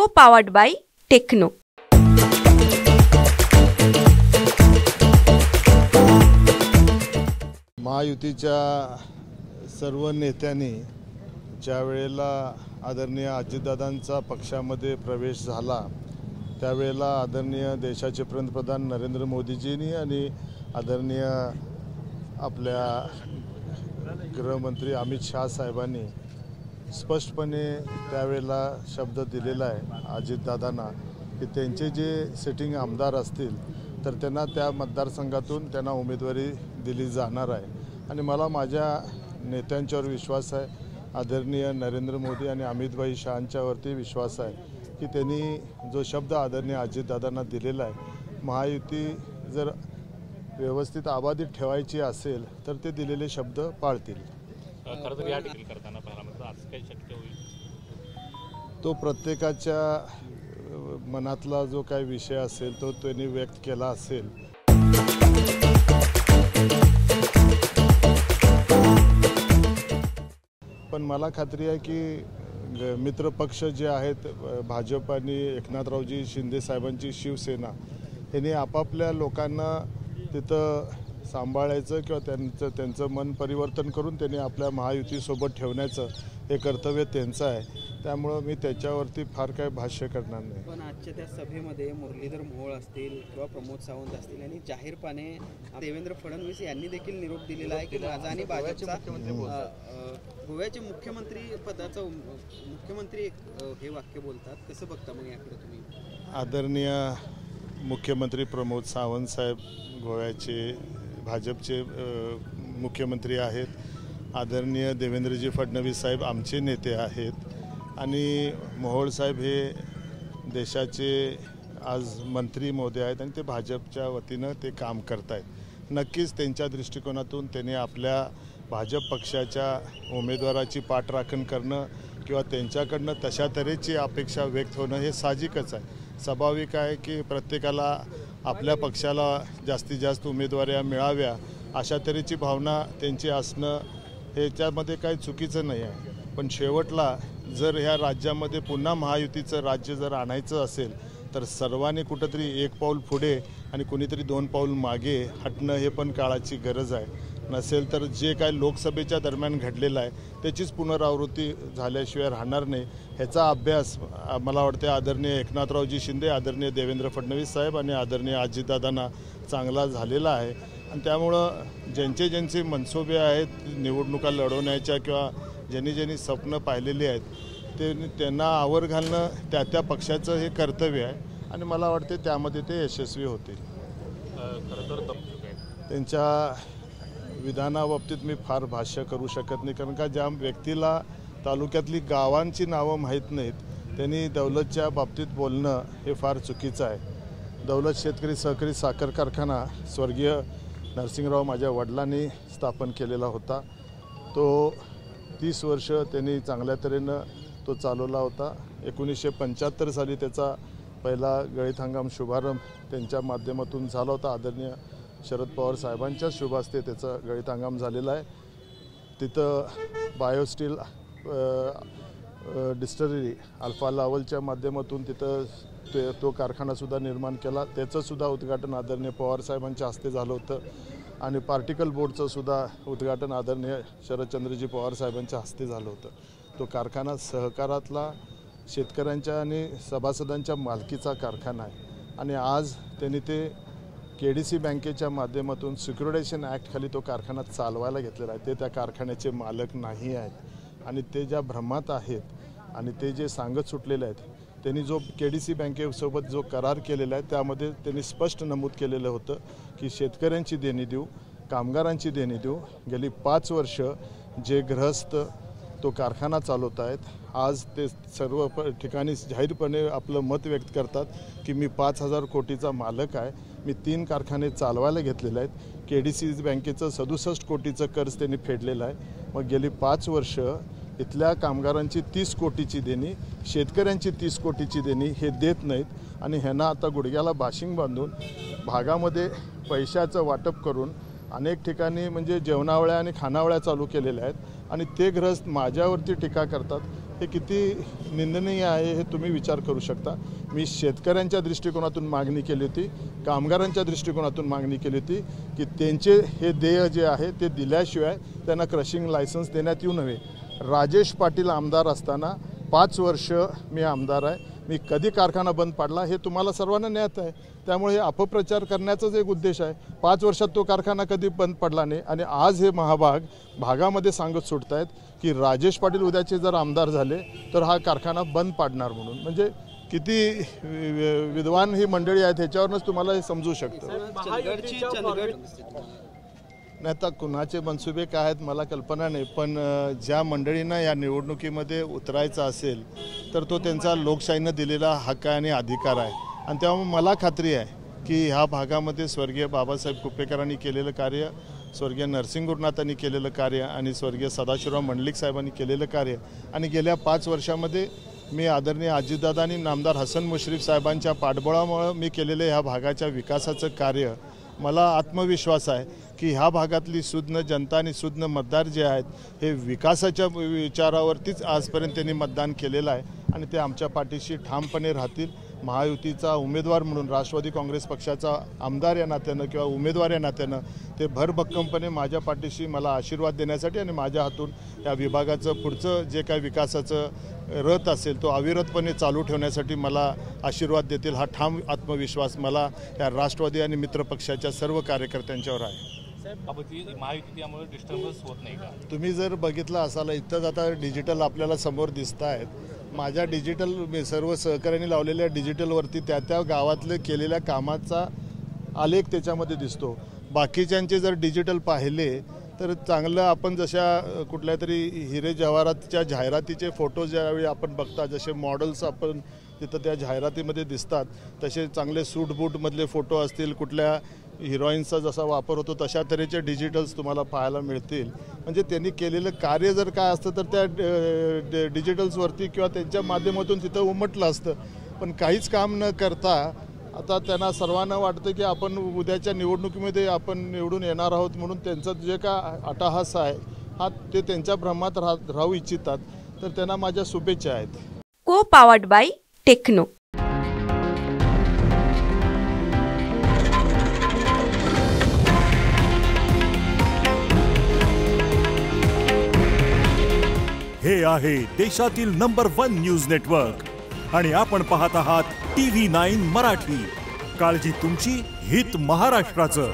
Co-powered by Techno. महायुतीच्या सर्व नेत्यांनी ज्या वेळेला आदरणीय अजितदादांचा पक्षामध्ये प्रवेश झाला त्यावेळेला आदरणीय देशाचे पंतप्रधान नरेंद्र मोदीजींनी आणि आदरणीय आपल्या गृहमंत्री अमित शाह साहेबांनी स्पष्टपणे त्यावेळेला शब्द दिलेला आहे अजितदादांना की त्यांचे जे सिटिंग आमदार असतील तर त्यांना त्या मतदारसंघातून त्यांना उमेदवारी दिली जाणार आहे। आणि मला माझ्या नेत्यांच्यावर विश्वास आहे, आदरणीय नरेंद्र मोदी आणि अमितभाई शहांच्यावरती विश्वास आहे की त्यांनी जो शब्द आदरणीय अजितदादांना दिलेला आहे, महायुती जर व्यवस्थित आबाधित ठेवायची असेल तर ते दिलेले शब्द पाळतील। खरं तर या डिग्री करताना पाहायला मिळतं आज काही शक्य होईल तो प्रत्येकाच्या मनातला जो काही विषय असेल तो त्यांनी व्यक्त केला असेल। पण मला खात्री आहे की मित्रपक्ष जे आहेत भाजप आणि एकनाथरावजी शिंदे साहेबांची शिवसेना यांनी आपापल्या लोकांना तिथं सांभाळायचं किंवा त्यांचं मन परिवर्तन करून त्यांनी आपल्या महायुतीसोबत ठेवण्याचं हे कर्तव्य त्यांचं आहे। त्यामुळं मी त्याच्यावरती फार काही भाष्य करणार नाही। पण आजच्या त्या सभेमध्ये मुरलीधर मोहोळ असतील किंवा प्रमोद सावंत असतील यांनी जाहीरपणे देवेंद्र फडणवीस यांनी देखील निरोप दिलेला आहे की माझा आणि भाजपचा गोव्याचे मुख्यमंत्री पदाचा मुख्यमंत्री हे वाक्य बोलतात। कसं बघता मग याकडे तुम्ही? आदरणीय मुख्यमंत्री प्रमोद सावंत साहेब गोव्याचे भाजपचे मुख्यमंत्री आहेत, आदरणीय देवेंद्रजी फडणवीस साहेब आमचे नेते आहेत आणि मोहोळ साहेब हे देशाचे आज मंत्री महोदय आहेत आणि ते भाजपच्या वतीनं ते काम करत आहेत। नक्कीच त्यांच्या दृष्टिकोनातून त्यांनी आपल्या भाजप पक्षाच्या उमेदवाराची पाठराखण करणं किंवा त्यांच्याकडनं तशा तऱ्हेची अपेक्षा व्यक्त होणं हे साहजिकच आहे, स्वाभाविक आहे की प्रत्येकाला आपल्या पक्षाला जास्तीत जास्त उमेदवाऱ्या मिळाव्या अशा तऱ्हेची भावना त्यांची असणं ह्याच्यामध्ये काही चुकीचं नाही आहे। पण शेवटला जर ह्या राज्यामध्ये पुन्हा महायुतीचं राज्य जर आणायचं असेल तर सर्वांनी कुठंतरी एक पाऊल पुढे आणि कुणीतरी दोन पाऊल मागे हटणं हे पण काळाची गरज आहे। नसेल तर जे काय लोकसभेच्या दरम्यान घडलेलं आहे त्याचीच पुनरावृत्ती झाल्याशिवाय राहणार नाही। ह्याचा अभ्यास मला वाटते आदरणीय एकनाथरावजी शिंदे, आदरणीय देवेंद्र फडणवीस साहेब आणि आदरणीय अजितदादांना चांगला झालेला आहे। आणि त्यामुळं ज्यांचे मनसुबे आहेत निवडणुका लढवण्याच्या किंवा ज्यांनी स्वप्न पाहिलेली आहेत त्यांना आवर घालणं त्या पक्षाचं हे कर्तव्य आहे आणि मला वाटते त्यामध्ये ते यशस्वी होतील। खरं तर त्यांच्या विधानाबाबतीत मी फार भाष्य करू शकत नाही, कारण का ज्या व्यक्तीला तालुक्यातली गावांची नावं माहीत नाहीत त्यांनी दौलतच्या बाबतीत बोलणं हे फार चुकीचं आहे। दौलत शेतकरी सहकारी साखर कारखाना स्वर्गीय नरसिंगराव माझ्या वडिलांनी स्थापन केलेला होता। तो 30 वर्ष त्यांनी चांगल्या तऱ्हेनं तो चालवला होता। 1975 साली त्याचा पहिला गळीत हंगाम शुभारंभ त्यांच्या माध्यमातून झाला होता। आदरणीय शरद पवार साहेबांच्या शुभ हस्ते त्याचा गळीत हंगाम झालेला आहे। तिथं बायोस्टील डिस्टलरी अल्फा लावलच्या माध्यमातून तिथं तो कारखानासुद्धा निर्माण केला, त्याचंसुद्धा उद्घाटन आदरणीय पवार साहेबांच्या हस्ते झालं होतं आणि पार्टिकल बोर्डचं सुद्धा उद्घाटन आदरणीय शरदचंद्रजी पवार साहेबांच्या हस्ते झालं होतं। तो कारखाना सहकारातला शेतकऱ्यांच्या आणि सभासदांच्या मालकीचा कारखाना आहे आणि आज त्यांनी ते KDC बँकेच्या माध्यमातून सिक्युरिटायझेशन ॲक्टखाली तो कारखाना चालवायला घेतलेला आहे। ते त्या कारखान्याचे मालक नाही आहेत आणि ते ज्या भ्रमात आहेत आणि ते जे सांगत सुटलेले आहेत त्यांनी जो KDC बँकेसोबत जो करार केलेला आहे त्यामध्ये त्यांनी स्पष्ट नमूद केलेलं होतं की शेतकऱ्यांची देणी देऊ, कामगारांची देणी देऊ। गेली 5 वर्ष जे गृहस्थ तो कारखाना चालवत आहेत आज ते सर्व ठिकाणी जाहीरपणे आपलं मत व्यक्त करतात की मी 5,000 कोटीचा मालक आहे, मी 3 कारखाने चालवायला घेतलेले आहेत। KDC बँकेचं 67 कोटीचं कर्ज त्यांनी फेडलेलं आहे। मग गेली 5 वर्ष इथल्या कामगारांची 30 कोटीची देणी, शेतकऱ्यांची 30 कोटीची देणी हे देत नाहीत आणि ह्यांना आता गुडघ्याला बाशिंग बांधून भागामध्ये पैशाचं वाटप करून अनेक ठिकाणी म्हणजे जेवणावळ्या आणि खानावळ्या चालू केलेल्या आहेत आणि ते ग्रस्त माझ्यावरती टीका करतात। हे किती निंदनीय आहे हे तुम्ही विचार करू शकता. मी शेतकऱ्यांच्या दृष्टिकोनातून मागणी केली होती, कामगारांच्या दृष्टिकोनातून मागणी केली होती की त्यांचे हे देय जे आहे ते दिल्याशिवाय त्यांना क्रशिंग लायसन्स देण्यात येऊ नये. राजेश पाटील आमदार असताना 5 वर्ष मी आमदार आहे, मी कधी कारखाना बंद पाडला हे तुम्हाला सर्वांना ज्ञात आहे. त्यामुळे हे अपप्रचार करण्याचाच एक उद्देश आहे. 5 वर्षात तो कारखाना कधी बंद पडला नाही आणि आज हे भागामध्ये सांगत सुटत आहेत की राजेश पाटील उद्याचे जर आमदार झाले तर हा कारखाना बंद पाडणार म्हणून. म्हणजे किती विद्वान ही मंडळी आहेत ह्याच्यावरूनच तुम्हाला हे समजू शकतं. नाही आता कुणाचे मनसुबे काय आहेत मला कल्पना नाही, पण ज्या मंडळींना या निवडणुकीमध्ये उतरायचं असेल तर तो त्यांचा लोकशाहीनं दिलेला हक्क आणि अधिकार आहे. आणि त्यामुळे मला खात्री आहे की ह्या भागामध्ये स्वर्गीय बाबासाहेब कुपेकरांनी केलेलं कार्य, स्वर्गीय नरसिंग गुरुनाथांनी केलेलं कार्य आणि स्वर्गीय सदाशिवराव मंडलिक साहेबांनी केलेलं कार्य आणि गेल्या 5 वर्षामध्ये मी आदरणीय अजितदादा आणि नामदार हसन मुश्रीफ साहेबांच्या पाठबळामुळे मी केलेलं ह्या भागाच्या विकासाचं कार्य, मला आत्मविश्वास आहे की ह्या भागातली सुज्ञ जनता आणि सुज्ञ मतदार जे आहेत हे विकासाच्या विचारावरतीच आजपर्यंत त्यांनी मतदान केलेलं आहे आणि ते आमच्या पाठीशी ठामपणे राहतील. महायुतीचा उमेदवार म्हणून राष्ट्रवादी काँग्रेस पक्षाचा आमदार या नात्यानं किंवा उमेदवार या नात्यानं ते भरभक्कमपणे माझ्या पाठीशी मला आशीर्वाद देण्यासाठी आणि माझ्या हातून या विभागाचं पुढचं जे काही विकासाचं रथ असेल तो अविरतपणे चालू ठेवण्यासाठी मला आशीर्वाद देतील हा ठाम आत्मविश्वास मला या राष्ट्रवादी आणि मित्रपक्षाच्या सर्व कार्यकर्त्यांच्यावर आहे. महायुतीमुळे डिस्टर्बन्स होत नाही का? तुम्ही जर बघितलं असाल इथंच आता डिजिटल आपल्याला समोर दिसत आहेत. माझ्या डिजिटल सर्व सहकार्याने लावलेल्या डिजिटलवरती त्या गावातले केलेल्या कामाचा आलेख त्याच्यामध्ये दिसतो. बाकीच्यांचे जर डिजिटल पाहिले तर चांगलं आपण जशा कुठल्या तरी हिरे जवाहरातच्या जाहिरातीचे फोटो ज्यावेळी आपण बघता जसे मॉडेल्स आपण तिथं त्या जाहिरातीमध्ये दिसतात तसे चांगले सूट बूटमधले फोटो असतील, कुठल्या हिरोईनचा जसा वापर होतो तशा तऱ्हेचे डिजिटल्स तुम्हाला पाहायला मिळतील. म्हणजे त्यांनी केलेलं कार्य जर काय असतं तर त्या डिजिटल्सवरती किंवा त्यांच्या माध्यमातून तिथं उमटलं असतं. पण काहीच काम न करता आता त्यांना सर्वांना वाटतं की आपण उद्याच्या निवडणुकीमध्ये आपण निवडून येणार आहोत म्हणून त्यांचं जे काय अट्टहास आहे हा ते त्यांच्या भ्रमात राहू इच्छितात. तर त्यांना माझ्या शुभेच्छा आहेत. को पावर्ड बाय टेक्नो. हे आहे देशातील नंबर 1 न्यूज नेटवर्क आणि आपण पाहत आहात TV9 मराठी. काळजी तुमची, हित महाराष्ट्राचं.